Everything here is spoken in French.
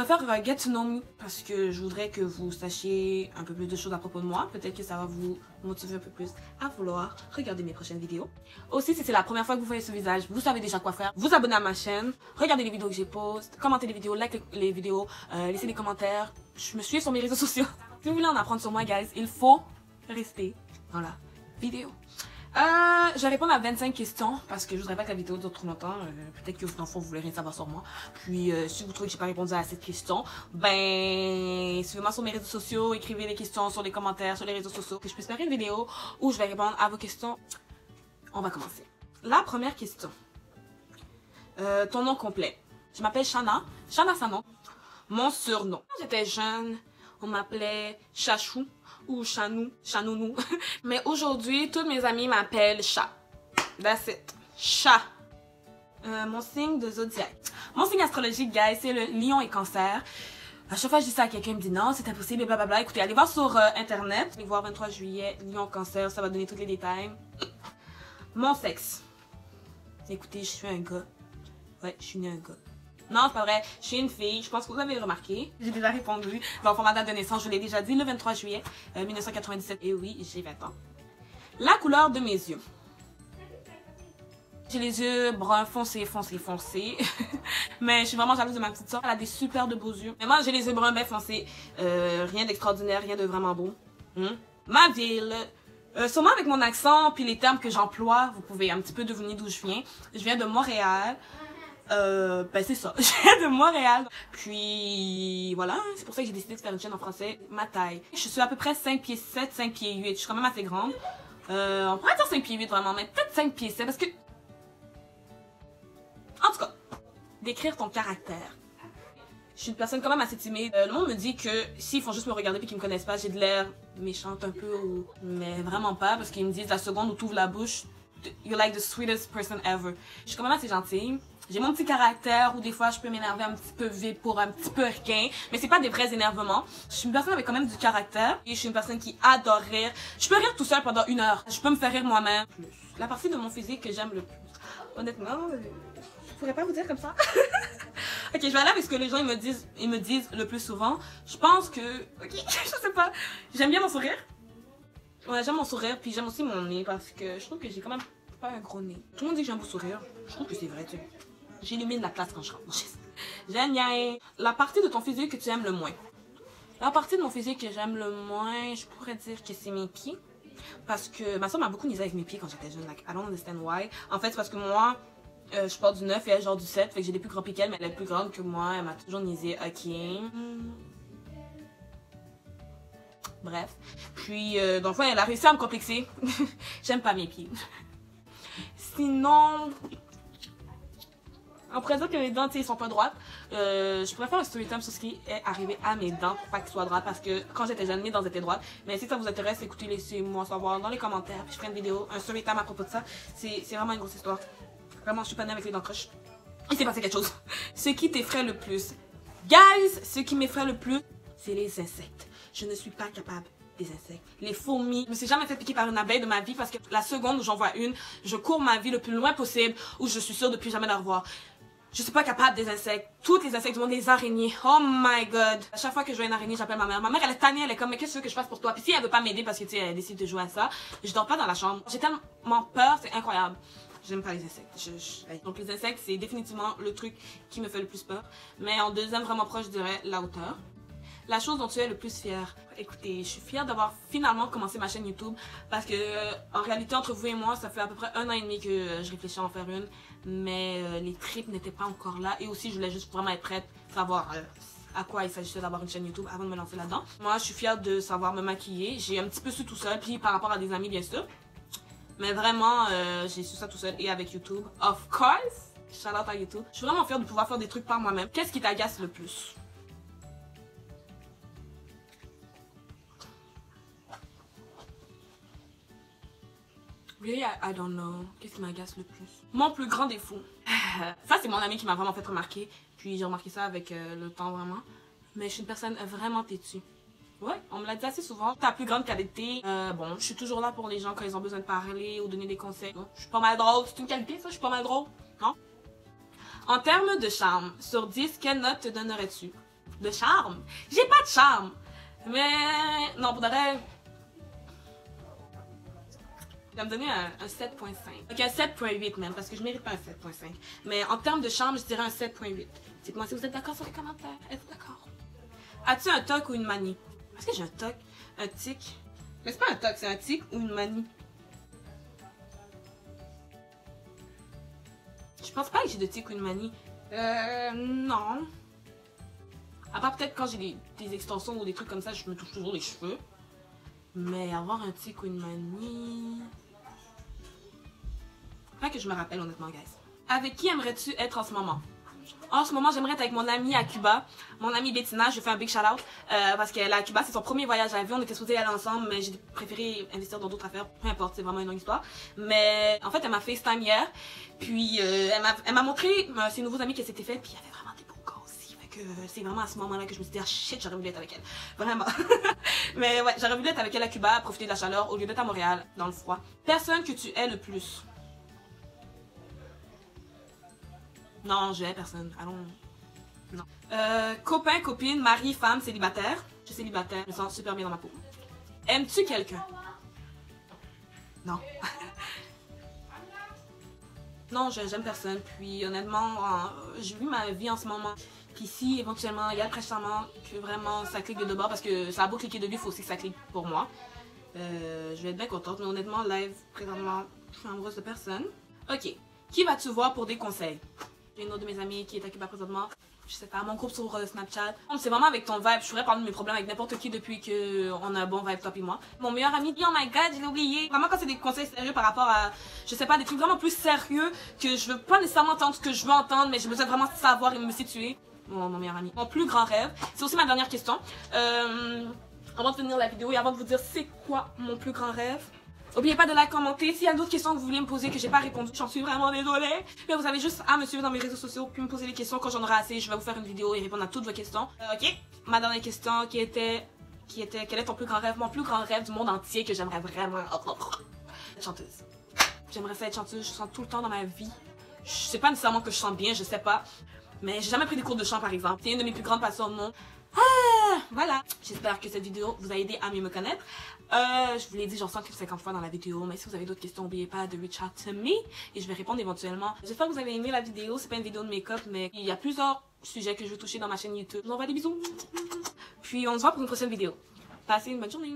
faire Get to Know Me parce que je voudrais que vous sachiez un peu plus de choses à propos de moi. Peut-être que ça va vous motiver un peu plus à vouloir regarder mes prochaines vidéos. Aussi, si c'est la première fois que vous voyez ce visage, vous savez déjà quoi faire. Vous abonnez à ma chaîne, regardez les vidéos que j'ai postes, commentez les vidéos, like les vidéos, laissez des commentaires. Je me suis sur mes réseaux sociaux. Si vous voulez en apprendre sur moi, guys, il faut rester dans la vidéo. Je vais répondre à 25 questions parce que je voudrais pas que la vidéo dure trop longtemps. Peut-être que dans le fond, vous voulez rien savoir sur moi. Puis, si vous trouvez que j'ai pas répondu à cette question, ben, suivez-moi sur mes réseaux sociaux, écrivez les questions sur les commentaires, sur les réseaux sociaux, que je puisse faire une vidéo où je vais répondre à vos questions. On va commencer. La première question. Ton nom complet. Je m'appelle Shana. Shana Sanon. Mon surnom. Quand j'étais jeune, on m'appelait Chachou ou Chanou, Chanounou. Mais aujourd'hui, tous mes amis m'appellent Chat. That's it. Chat. Mon signe de zodiaque. Mon signe astrologique, guys, c'est le lion et cancer. À chaque fois que je dis ça à quelqu'un, il me dit non, c'est impossible, blablabla. Écoutez, allez voir sur internet. Allez voir 23 juillet, lion, cancer, ça va donner tous les détails. Mon sexe. Écoutez, je suis un gars. Ouais, je suis née un gars. Non, c'est pas vrai. Je suis une fille. Je pense que vous avez remarqué. J'ai déjà répondu. Dans ma date de naissance, je vous l'ai déjà dit, le 23 juillet 1997. Et oui, j'ai 20 ans. La couleur de mes yeux. J'ai les yeux bruns foncés, foncés, foncés. Mais je suis vraiment jalouse de ma petite soeur. Elle a des super de beaux yeux. Mais moi, j'ai les yeux bruns bien foncés. Rien d'extraordinaire, rien de vraiment beau. Ma ville. Sûrement avec mon accent puis les termes que j'emploie, vous pouvez un petit peu deviner d'où je viens. Je viens de Montréal. Ben c'est ça, je viens de Montréal. Puis voilà, c'est pour ça que j'ai décidé de faire une chaîne en français. Ma taille. Je suis à peu près 5 pieds 7, 5 pieds 8. Je suis quand même assez grande. On pourrait dire 5 pieds 8 vraiment, mais peut-être 5 pieds 7 parce que... En tout cas, décrire ton caractère. Je suis une personne quand même assez timide. Le monde me dit que s'ils font juste me regarder et qu'ils me connaissent pas, j'ai de l'air méchante un peu ou... Mais vraiment pas parce qu'ils me disent la seconde où tu ouvres la bouche, you're like the sweetest person ever. Je suis quand même assez gentille. J'ai mon petit caractère où des fois je peux m'énerver un petit peu vite pour un petit peu rien, mais c'est pas des vrais énervements. Je suis une personne avec quand même du caractère et je suis une personne qui adore rire. Je peux rire tout seul pendant 1 heure. Je peux me faire rire moi-même. La partie de mon physique que j'aime le plus. Honnêtement, je pourrais pas vous dire comme ça. Ok, je vais aller avec ce que les gens ils me disent le plus souvent. Je pense que, ok, je sais pas. J'aime bien mon sourire. Ouais, j'aime mon sourire puis j'aime aussi mon nez parce que je trouve que j'ai quand même pas un gros nez. Tout le monde dit que j'ai un beau sourire. Je trouve que c'est vrai, tu sais. J'illumine la place quand je rentre. Génial. La partie de ton physique que tu aimes le moins. La partie de mon physique que j'aime le moins, je pourrais dire que c'est mes pieds. Parce que ma soeur m'a beaucoup niaisé avec mes pieds quand j'étais jeune. Like, I don't understand why. En fait, c'est parce que moi, je porte du 9 et elle genre du 7. Fait que j'ai des plus grands pieds qu'elle, mais elle est plus grande que moi. Elle m'a toujours niaisé. Ok. Bref. Puis, donc, ouais, elle a réussi à me complexer. J'aime pas mes pieds. Sinon... On pourrait dire que mes dents, tu sais, ils sont pas droites. Je pourrais faire un story time sur ce qui est arrivé à mes dents pour pas qu'elles soient droites parce que quand j'étais jeune, mes dents étaient droites. Mais si ça vous intéresse, écoutez, laissez-moi savoir dans les commentaires. Puis je ferai une vidéo, un story time à propos de ça. C'est vraiment une grosse histoire. Vraiment, je suis pas née avec les dents croches. Il s'est passé quelque chose. Ce qui t'effraie le plus. Guys, ce qui m'effraie le plus, c'est les insectes. Je ne suis pas capable des insectes. Les fourmis. Je me suis jamais fait piquer par une abeille de ma vie parce que la seconde où j'en vois une, je cours ma vie le plus loin possible où je suis sûre de plus jamais la revoir. Je suis pas capable des insectes. Toutes les insectes du monde, les araignées. Oh my god. À chaque fois que je vois une araignée, j'appelle ma mère. Ma mère, elle est tannée, elle est comme, mais qu'est-ce que tu veux que je fasse pour toi? Puis si elle veut pas m'aider parce que, tu sais, elle décide de jouer à ça, je dors pas dans la chambre. J'ai tellement peur, c'est incroyable. J'aime pas les insectes. Donc les insectes, c'est définitivement le truc qui me fait le plus peur. Mais en deuxième, vraiment proche, je dirais la hauteur. La chose dont tu es le plus fière. Écoutez, je suis fière d'avoir finalement commencé ma chaîne YouTube parce que en réalité entre vous et moi, ça fait à peu près 1 an et demi que je réfléchis à en faire une, mais les tripes n'étaient pas encore là et aussi je voulais juste vraiment être prête, savoir à quoi il s'agissait d'avoir une chaîne YouTube avant de me lancer là-dedans. Moi, je suis fière de savoir me maquiller. J'ai un petit peu su tout seul, puis par rapport à des amis bien sûr, mais vraiment j'ai su ça tout seul et avec YouTube, of course. Shout out à YouTube. Je suis vraiment fière de pouvoir faire des trucs par moi-même. Qu'est-ce qui t'agace le plus? Really, I don't know. Qu'est-ce qui m'agace le plus? Mon plus grand défaut. Ça, c'est mon ami qui m'a vraiment fait remarquer. Puis j'ai remarqué ça avec le temps vraiment. Mais je suis une personne vraiment têtue. Ouais, on me l'a dit assez souvent. Ta plus grande qualité, bon, je suis toujours là pour les gens quand ils ont besoin de parler ou donner des conseils. Je suis pas mal drôle. C'est une qualité, ça? Je suis pas mal drôle, non? En termes de charme, sur 10, quelle note te donnerais-tu? de charme. J'ai pas de charme. Mais non, pour de vrai, je vais me donner un 7.5. Ok, un 7.8 même, parce que je mérite pas un 7.5. Mais en termes de charme, je dirais un 7.8. Dites-moi si vous êtes d'accord sur les commentaires. Êtes-vous d'accord? As-tu un toc ou une manie? Est-ce que j'ai un toc? Un tic? Mais c'est pas un toc, c'est un tic ou une manie? Je pense pas que j'ai de tic ou une manie. Non. À part peut-être quand j'ai des extensions ou des trucs comme ça, je me touche toujours les cheveux. Mais avoir un tic ou une manie... Pas que je me rappelle honnêtement, guys. Avec qui aimerais-tu être en ce moment? En ce moment, j'aimerais être avec mon amie à Cuba. Mon amie Bettina, je fais un big shout out. Parce qu'elle est à Cuba, c'est son premier voyage à vie. On était supposés aller ensemble, mais j'ai préféré investir dans d'autres affaires. Peu importe, c'est vraiment une longue histoire. Mais en fait, elle m'a FaceTime hier. Puis elle m'a montré ses nouveaux amis qu'elle s'était fait. Puis il y avait vraiment des beaux gars aussi. Fait que c'est vraiment à ce moment-là que je me suis dit, ah shit, j'aurais voulu être avec elle. Vraiment. Mais ouais, j'aurais voulu être avec elle à Cuba, profiter de la chaleur au lieu d'être à Montréal, dans le froid. Personne que tu hais le plus. Non, je hais personne. Allons. Non. Copain, copine, mari, femme, célibataire. Je suis célibataire, je me sens super bien dans ma peau. Aimes-tu quelqu'un? Non. Non, j'aime personne. Puis honnêtement, je vis ma vie en ce moment. Puis si éventuellement, il y a le pressentiment que vraiment ça clique de deux bords, parce que ça a beau cliquer de lui, il faut aussi que ça clique pour moi. Je vais être bien contente, mais honnêtement, live, présentement, je suis amoureuse de personne. Ok. Qui vas-tu voir pour des conseils? J'ai une autre de mes amies qui est à Cuba présentement. Je sais pas, mon groupe sur Snapchat. C'est vraiment avec ton vibe. Je pourrais parler de mes problèmes avec n'importe qui depuis qu'on a un bon vibe, toi et moi. Mon meilleur ami dit, oh my god, je l'ai oublié. Vraiment, quand c'est des conseils sérieux par rapport à, je sais pas, des trucs vraiment plus sérieux que je veux pas nécessairement entendre ce que je veux entendre, mais j'ai besoin vraiment de savoir et me situer. Mon meilleur ami. Mon plus grand rêve. C'est aussi ma dernière question. Avant de finir la vidéo et avant de vous dire c'est quoi mon plus grand rêve. N'oubliez pas de like, commenter. S'il y a d'autres questions que vous voulez me poser que j'ai pas répondu, j'en suis vraiment désolée. Mais vous avez juste à me suivre dans mes réseaux sociaux puis me poser les questions quand j'en aurai assez. Je vais vous faire une vidéo et répondre à toutes vos questions. Ok. Ma dernière question qui était quel est ton plus grand rêve? Mon plus grand rêve du monde entier que j'aimerais vraiment être chanteuse. J'aimerais ça être chanteuse. Je chante tout le temps dans ma vie. Je sais pas nécessairement que je chante bien, je sais pas. Mais j'ai jamais pris des cours de chant par exemple. C'est une de mes plus grandes passions au monde. Voilà. J'espère que cette vidéo vous a aidé à mieux me connaître. Je vous l'ai dit genre 150 fois dans la vidéo, mais si vous avez d'autres questions, n'oubliez pas de reach out to me et je vais répondre éventuellement. J'espère que vous avez aimé la vidéo. C'est pas une vidéo de make-up, mais il y a plusieurs sujets que je veux toucher dans ma chaîne YouTube. Je vous envoie des bisous. Puis on se voit pour une prochaine vidéo. Passez une bonne journée.